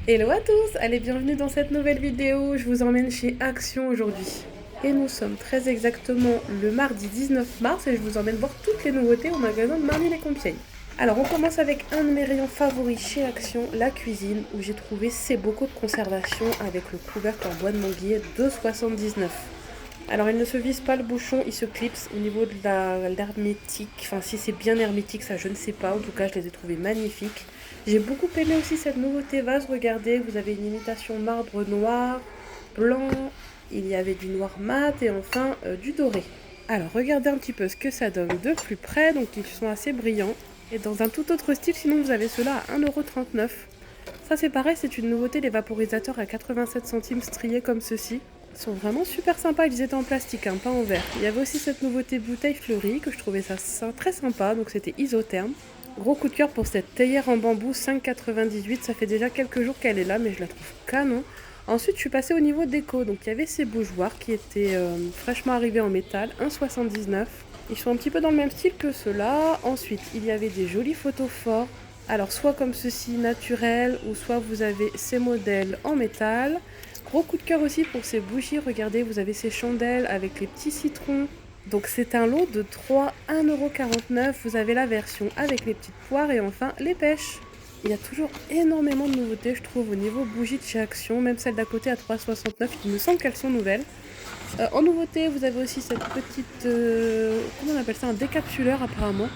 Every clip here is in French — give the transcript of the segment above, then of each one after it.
Hello à tous, allez bienvenue dans cette nouvelle vidéo, je vous emmène chez Action aujourd'hui. Et nous sommes très exactement le mardi 19 mars et je vous emmène voir toutes les nouveautés au magasin de Marly-les-Compiègnes. Alors on commence avec un de mes rayons favoris chez Action, la cuisine, où j'ai trouvé ces bocaux de conservation avec le couvercle en bois de manguier de 2,79 €. Alors il ne se vise pas le bouchon, il se clipse au niveau de l'hermétique. Enfin si c'est bien hermétique, ça je ne sais pas. En tout cas je les ai trouvés magnifiques. J'ai beaucoup aimé aussi cette nouveauté vase. Regardez, vous avez une imitation marbre noir, blanc. Il y avait du noir mat et enfin du doré. Alors regardez un petit peu ce que ça donne de plus près. Donc ils sont assez brillants. Et dans un tout autre style, sinon vous avez ceux-là à 1,39 €. Ça c'est pareil, c'est une nouveauté, les vaporisateurs à 87 centimes striés comme ceci. Ils sont vraiment super sympas, ils étaient en plastique, hein, pas en verre. Il y avait aussi cette nouveauté bouteille fleurie que je trouvais ça très sympa, donc c'était isotherme. Gros coup de cœur pour cette théière en bambou 5,98, ça fait déjà quelques jours qu'elle est là, mais je la trouve canon. Ensuite, je suis passée au niveau déco, donc il y avait ces bougeoirs qui étaient fraîchement arrivés en métal, 1,79 €. Ils sont un petit peu dans le même style que ceux-là. Ensuite, il y avait des jolis photos forts. Alors, soit comme ceci, naturel, ou soit vous avez ces modèles en métal. Gros coup de cœur aussi pour ces bougies. Regardez, vous avez ces chandelles avec les petits citrons. Donc, c'est un lot de 3, 1,49 €. Vous avez la version avec les petites poires et enfin les pêches. Il y a toujours énormément de nouveautés, je trouve, au niveau bougies de chez Action. Même celles d'à côté à 3,69 €. Il me semble qu'elles sont nouvelles. En nouveauté, vous avez aussi cette petite... comment on appelle ça? Un décapsuleur apparemment.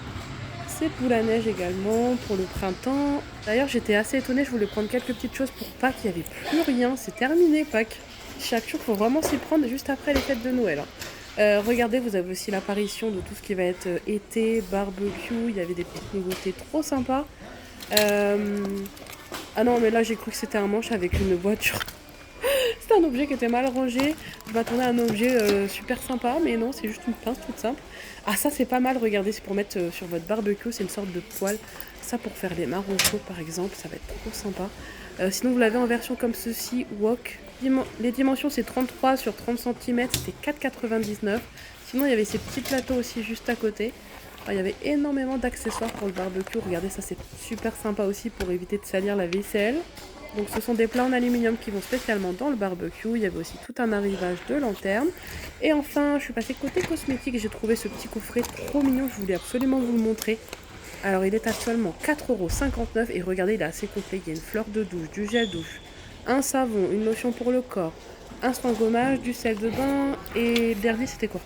C'est pour la neige également, pour le printemps. D'ailleurs, j'étais assez étonnée, je voulais prendre quelques petites choses pour Pâques, il n'y avait plus rien, c'est terminé Pâques. Chaque jour, il faut vraiment s'y prendre juste après les fêtes de Noël, hein. Regardez, vous avez aussi l'apparition de tout ce qui va être été, barbecue, il y avait des petites nouveautés trop sympas. Euh, Ah non, mais là j'ai cru que c'était un manche avec une voiture. C'était un objet qui était mal rangé. Je m'attendais à un objet super sympa, mais non, c'est juste une pince toute simple. Ah, ça c'est pas mal, regardez, c'est pour mettre sur votre barbecue, c'est une sorte de poêle. Ça pour faire les marrons chauds par exemple, ça va être trop sympa. Sinon, vous l'avez en version comme ceci, wok. Les dimensions c'est 33 sur 30 cm, c'était 4,99 €. Sinon, il y avait ces petits plateaux aussi juste à côté. Alors, il y avait énormément d'accessoires pour le barbecue. Regardez, ça c'est super sympa aussi pour éviter de salir la vaisselle. Donc ce sont des plats en aluminium qui vont spécialement dans le barbecue. Il y avait aussi tout un arrivage de lanternes. Et enfin, je suis passée côté cosmétique et j'ai trouvé ce petit coffret trop mignon. Je voulais absolument vous le montrer. Alors il est à seulement 4,59 € et regardez, il est assez complet. Il y a une fleur de douche, du gel douche, un savon, une lotion pour le corps, un soin gommage, du sel de bain et le dernier c'était quoi?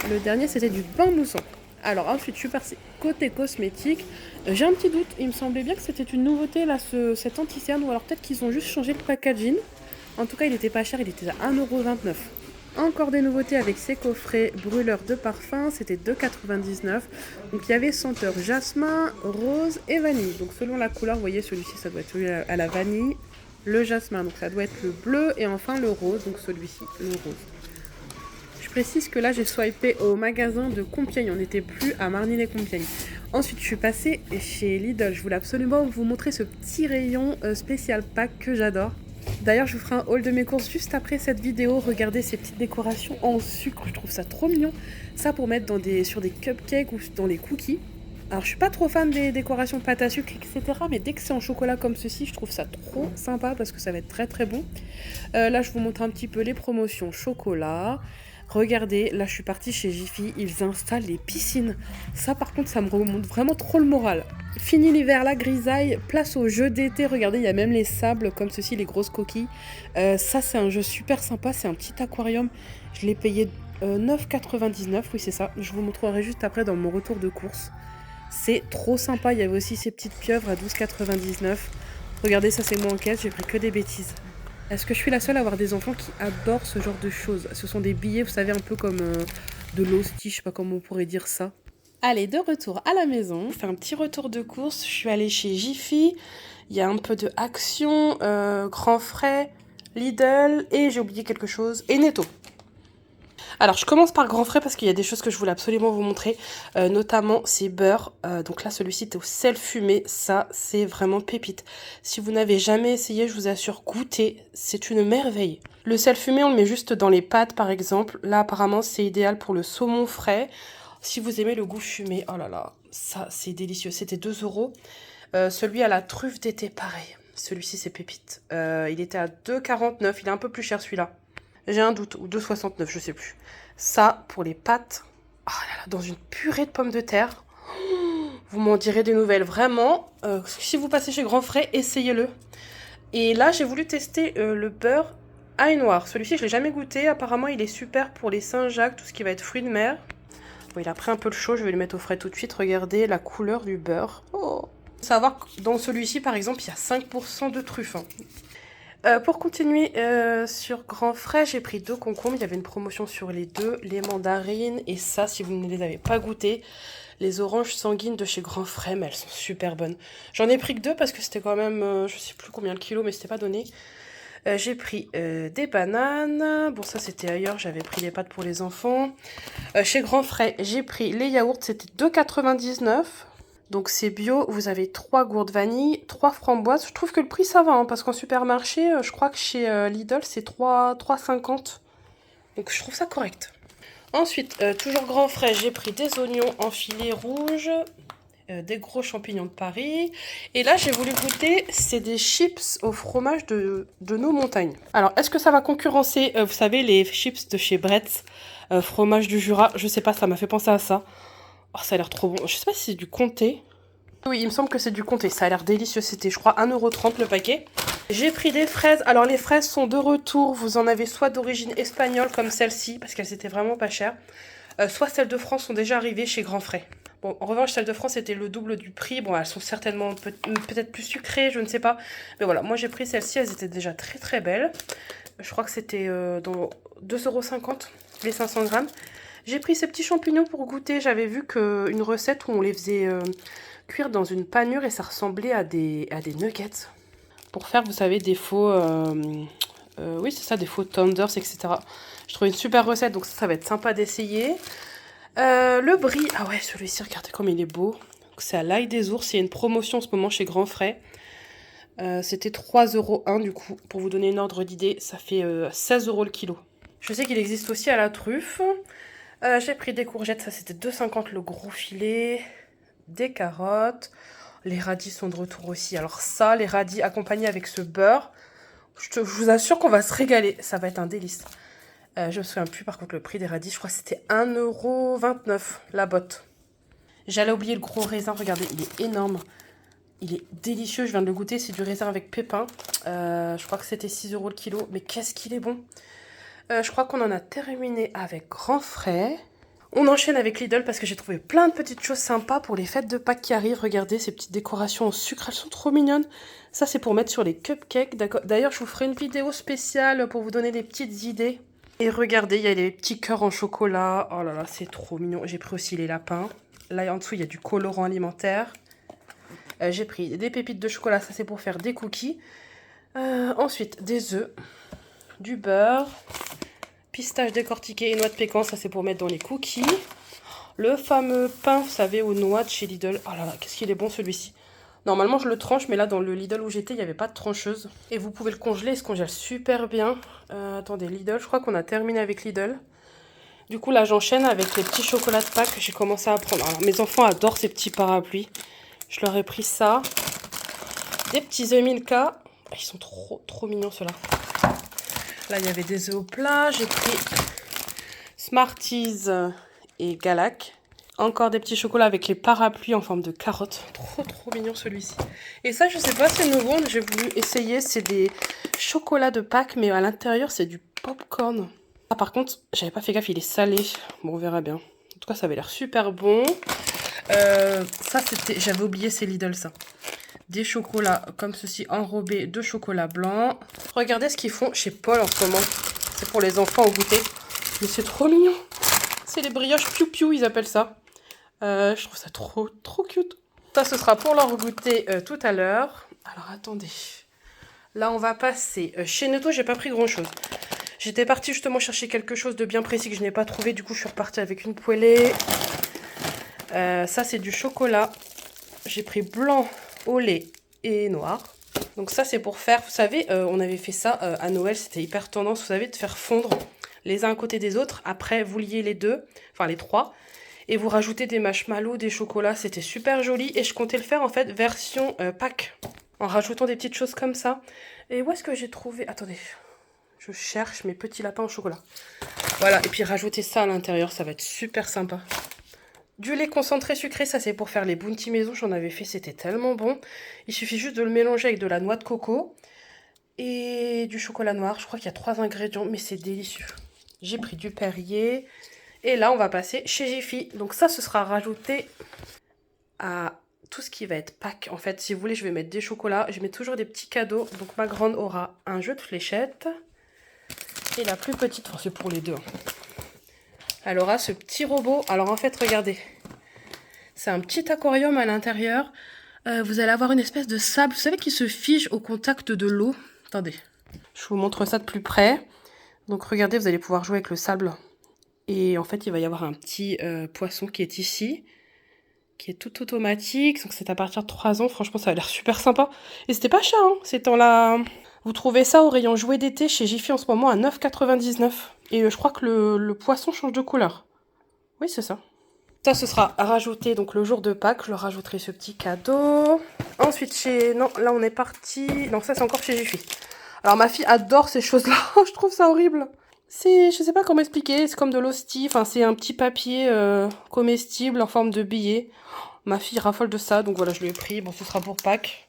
Le dernier c'était du bain moussant. Alors ensuite je suis passée côté cosmétique. J'ai un petit doute, il me semblait bien que c'était une nouveauté là, cet anti-cerne, ou alors peut-être qu'ils ont juste changé le packaging. En tout cas il était pas cher, il était à 1,29 €. Encore des nouveautés avec ces coffrets brûleurs de parfum, c'était 2,99 €. Donc il y avait senteur jasmin, rose et vanille. Donc selon la couleur, vous voyez celui-ci ça doit être celui à la vanille, le jasmin donc ça doit être le bleu et enfin le rose, donc celui-ci, le rose. Je précise que là, j'ai swipé au magasin de Compiègne. On n'était plus à Marny-les-Compiègnes. Ensuite, je suis passée chez Lidl. Je voulais absolument vous montrer ce petit rayon spécial Pâques que j'adore. D'ailleurs, je vous ferai un haul de mes courses juste après cette vidéo. Regardez ces petites décorations en sucre. Je trouve ça trop mignon. Ça pour mettre sur des cupcakes ou dans les cookies. Alors, je suis pas trop fan des décorations pâte à sucre, etc. Mais dès que c'est en chocolat comme ceci, je trouve ça trop sympa parce que ça va être très très bon. Là, je vous montre un petit peu les promotions chocolat. Regardez, là je suis partie chez Jiffy, ils installent les piscines. Ça par contre, ça me remonte vraiment trop le moral. Fini l'hiver, la grisaille, place au jeu d'été. Regardez, il y a même les sables comme ceci, les grosses coquilles. Ça c'est un jeu super sympa, c'est un petit aquarium. Je l'ai payé 9,99 €, oui c'est ça. Je vous montrerai juste après dans mon retour de course. C'est trop sympa, il y avait aussi ces petites pieuvres à 12,99 €. Regardez, ça c'est moi en caisse, j'ai pris que des bêtises. Est-ce que je suis la seule à avoir des enfants qui adorent ce genre de choses? Ce sont des billets, vous savez, un peu comme de l'hostie, je sais pas comment on pourrait dire ça. Allez, de retour à la maison. Je fais un petit retour de course. Je suis allée chez Jiffy. Il y a un peu de Action, Grand Frais, Lidl et j'ai oublié quelque chose. Et Netto. Alors, je commence par Grand Frais parce qu'il y a des choses que je voulais absolument vous montrer, notamment ces beurres. Donc là, celui-ci est au sel fumé. Ça, c'est vraiment pépite. Si vous n'avez jamais essayé, je vous assure, goûtez. C'est une merveille. Le sel fumé, on le met juste dans les pâtes, par exemple. Là, apparemment, c'est idéal pour le saumon frais. Si vous aimez le goût fumé, oh là là, ça, c'est délicieux. C'était 2 €. Celui à la truffe d'été, pareil. Celui-ci, c'est pépite. Il était à 2,49. Il est un peu plus cher, celui-là. J'ai un doute. Ou 2,69, je sais plus. Ça, pour les pâtes. Oh là là, dans une purée de pommes de terre. Vous m'en direz des nouvelles. Vraiment, si vous passez chez Grand Frais, essayez-le. Et là, j'ai voulu tester le beurre ail noir. Celui-ci, je l'ai jamais goûté. Apparemment, il est super pour les Saint-Jacques, tout ce qui va être fruits de mer. Bon, il a pris un peu le chaud. Je vais le mettre au frais tout de suite. Regardez la couleur du beurre. Oh. Savoir que dans celui-ci, par exemple, il y a 5% de truffe. Pour continuer sur Grand Frais, j'ai pris 2 concombres. Il y avait une promotion sur les 2, les mandarines. Et ça, si vous ne les avez pas goûtées, les oranges sanguines de chez Grand Frais, mais elles sont super bonnes. J'en ai pris que 2 parce que c'était quand même, je sais plus combien le kilo, mais c'était pas donné. J'ai pris des bananes. Bon, ça c'était ailleurs, j'avais pris les pâtes pour les enfants. Chez Grand Frais, j'ai pris les yaourts, c'était 2,99 €. Donc c'est bio, vous avez 3 gourdes vanille, 3 framboises. Je trouve que le prix ça va, hein, parce qu'en supermarché, je crois que chez Lidl c'est 3,50 €. Donc je trouve ça correct. Ensuite, toujours Grand Frais, j'ai pris des oignons en filet rouge, des gros champignons de Paris. Et là, j'ai voulu goûter, c'est des chips au fromage de nos montagnes. Alors, est-ce que ça va concurrencer, vous savez, les chips de chez Bretz, fromage du Jura? Je sais pas, ça m'a fait penser à ça. Oh, ça a l'air trop bon. Je sais pas si c'est du comté. Oui, il me semble que c'est du comté. Ça a l'air délicieux. C'était, je crois, 1,30 € le paquet. J'ai pris des fraises. Alors, les fraises sont de retour. Vous en avez soit d'origine espagnole, comme celle-ci, parce qu'elles étaient vraiment pas chères. Soit celles de France sont déjà arrivées chez Grand Frais. Bon, en revanche, celles de France étaient le double du prix. Bon, elles sont certainement peut-être plus sucrées, je ne sais pas. Mais voilà, moi j'ai pris celles-ci. Elles étaient déjà très très belles. Je crois que c'était dans 2,50 € les 500 grammes. J'ai pris ces petits champignons pour goûter. J'avais vu une recette où on les faisait cuire dans une panure et ça ressemblait à des nuggets. Pour faire, vous savez, des faux... oui, c'est ça, des faux tenders, etc. Je trouve une super recette, donc ça va être sympa d'essayer. Le brie, ah ouais, celui-ci, regardez comme il est beau. C'est à l'ail des ours, il y a une promotion en ce moment chez Grand Frais. C'était 3,01 € du coup. Pour vous donner une ordre d'idée, ça fait 16 € le kilo. Je sais qu'il existe aussi à la truffe. J'ai pris des courgettes, ça c'était 2,50 € le gros filet. Des carottes. Les radis sont de retour aussi. Alors ça, les radis accompagnés avec ce beurre, je vous assure qu'on va se régaler. Ça va être un délice. Je me souviens plus par contre le prix des radis. Je crois que c'était 1,29 € la botte. J'allais oublier le gros raisin. Regardez, il est énorme. Il est délicieux. Je viens de le goûter. C'est du raisin avec pépins. Je crois que c'était 6 € le kilo. Mais qu'est-ce qu'il est bon. Je crois qu'on en a terminé avec Grand Frais. On enchaîne avec Lidl parce que j'ai trouvé plein de petites choses sympas pour les fêtes de Pâques qui arrivent. Regardez ces petites décorations en sucre, elles sont trop mignonnes. Ça c'est pour mettre sur les cupcakes. D'ailleurs je vous ferai une vidéo spéciale pour vous donner des petites idées. Et regardez, il y a les petits cœurs en chocolat. Oh là là, c'est trop mignon. J'ai pris aussi les lapins. Là en dessous il y a du colorant alimentaire. J'ai pris des pépites de chocolat, ça c'est pour faire des cookies. Ensuite des œufs, du beurre. Pistache décortiqué et noix de pécan, ça c'est pour mettre dans les cookies. Le fameux pain, vous savez, aux noix de chez Lidl. Oh là là, qu'est-ce qu'il est bon celui-ci. Normalement je le tranche, mais là dans le Lidl où j'étais, il n'y avait pas de trancheuse. Et vous pouvez le congeler, il se congèle super bien. Attendez, Lidl, je crois qu'on a terminé avec Lidl. Du coup là j'enchaîne avec les petits chocolats de Pâques. J'ai commencé à prendre. Alors mes enfants adorent ces petits parapluies. Je leur ai pris ça. Des petits œufs Milka. Ils sont trop mignons ceux-là. Là, il y avait des œufs au plat. J'ai pris Smarties et Galac. Encore des petits chocolats avec les parapluies en forme de carotte. Trop mignon celui-ci. Et ça, je sais pas, c'est nouveau. J'ai voulu essayer. C'est des chocolats de Pâques, mais à l'intérieur, c'est du popcorn. Ah, par contre, j'avais pas fait gaffe, il est salé. Bon, on verra bien. En tout cas, ça avait l'air super bon. Ça, c'était... J'avais oublié, c'est Lidl, ça. Des chocolats comme ceci enrobés de chocolat blanc. Regardez ce qu'ils font chez Paul en ce moment. C'est pour les enfants au goûter. Mais c'est trop mignon. C'est les brioches piou-piou, ils appellent ça. Je trouve ça trop cute. Ça, ce sera pour leur goûter tout à l'heure. Alors, attendez. Là, on va passer. Chez Netto, j'ai pas pris grand-chose. J'étais partie justement chercher quelque chose de bien précis que je n'ai pas trouvé. Du coup, je suis repartie avec une poêlée. Ça, c'est du chocolat. J'ai pris blanc au lait et noir. Donc ça c'est pour faire, vous savez, on avait fait ça à Noël, c'était hyper tendance, vous savez, de faire fondre les uns à côté des autres. Après vous liez les deux, enfin les trois, et vous rajoutez des marshmallows, des chocolats, c'était super joli. Et je comptais le faire en fait version Pâques. en rajoutant des petites choses comme ça. Et où est-ce que j'ai trouvé... Attendez, je cherche mes petits lapins au chocolat. Voilà, et puis rajouter ça à l'intérieur, ça va être super sympa. Du lait concentré sucré, ça c'est pour faire les bounty maison, j'en avais fait, c'était tellement bon. Il suffit juste de le mélanger avec de la noix de coco et du chocolat noir. Je crois qu'il y a 3 ingrédients, mais c'est délicieux. J'ai pris du Perrier. Et là, on va passer chez Jiffy. Donc ça, ce sera rajouté à tout ce qui va être Pâques. En fait, si vous voulez, je vais mettre des chocolats. Je mets toujours des petits cadeaux. Donc ma grande aura un jeu de fléchettes. Et la plus petite, enfin c'est pour les deux. Elle aura ce petit robot. Alors en fait, regardez. C'est un petit aquarium à l'intérieur. Vous allez avoir une espèce de sable, vous savez, qui se fige au contact de l'eau. Attendez, je vous montre ça de plus près. Donc regardez, vous allez pouvoir jouer avec le sable. Et en fait, il va y avoir un petit poisson qui est ici, qui est tout automatique. Donc c'est à partir de 3 ans. Franchement, ça a l'air super sympa. Et c'était pas cher, hein. C'est dans la... Vous trouvez ça au rayon jouets d'été chez Jiffy en ce moment à 9,99 €. Et je crois que le poisson change de couleur. Oui, c'est ça. Ça, ce sera rajouté donc le jour de Pâques. Je leur rajouterai ce petit cadeau. Ensuite, chez... Non, là, on est parti... Non, ça, c'est encore chez Jiffy. Alors, ma fille adore ces choses-là. Je trouve ça horrible. C'est... Je sais pas comment expliquer. C'est comme de l'hostie. Enfin, c'est un petit papier comestible en forme de billet. Ma fille raffole de ça. Donc, voilà, je lui ai pris. Bon, ce sera pour Pâques.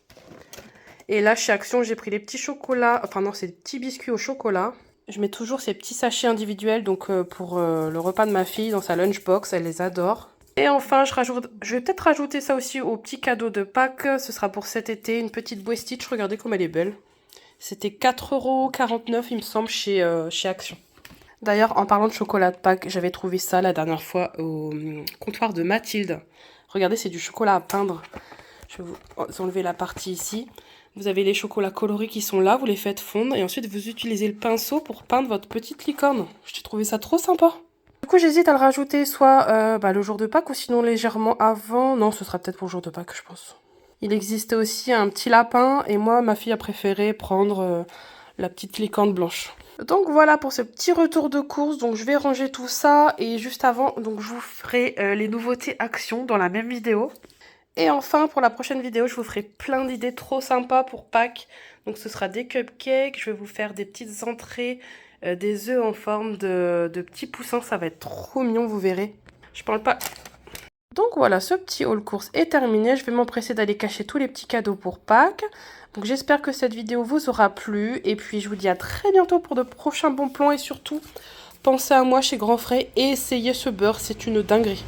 Et là, chez Action, j'ai pris les petits chocolats. Enfin, non, c'est des petits biscuits au chocolat. Je mets toujours ces petits sachets individuels donc pour le repas de ma fille dans sa lunchbox. Elle les adore. Et enfin, je vais peut-être rajouter ça aussi au petit cadeau de Pâques. Ce sera pour cet été, une petite Boy Stitch. Regardez comme elle est belle. C'était 4,49 €, il me semble, chez Action. D'ailleurs, en parlant de chocolat de Pâques, j'avais trouvé ça la dernière fois au comptoir de Mathilde. Regardez, c'est du chocolat à peindre. Je vais vous enlever la partie ici. Vous avez les chocolats colorés qui sont là, vous les faites fondre et ensuite vous utilisez le pinceau pour peindre votre petite licorne. J'ai trouvé ça trop sympa. Du coup, j'hésite à le rajouter soit le jour de Pâques ou sinon légèrement avant. Non, ce sera peut-être pour le jour de Pâques, je pense. Il existait aussi un petit lapin et moi, ma fille a préféré prendre la petite licorne blanche. Donc voilà pour ce petit retour de course. Donc je vais ranger tout ça et juste avant, donc je vous ferai les nouveautés Action dans la même vidéo. Et enfin, pour la prochaine vidéo, je vous ferai plein d'idées trop sympas pour Pâques. Donc ce sera des cupcakes, je vais vous faire des petites entrées, des œufs en forme de petits poussins. Ça va être trop mignon, vous verrez. Je parle pas... Donc voilà, ce petit haul course est terminé. Je vais m'empresser d'aller cacher tous les petits cadeaux pour Pâques. Donc j'espère que cette vidéo vous aura plu. Et puis je vous dis à très bientôt pour de prochains bons plans. Et surtout, pensez à moi chez Grand Frais et essayez ce beurre, c'est une dinguerie.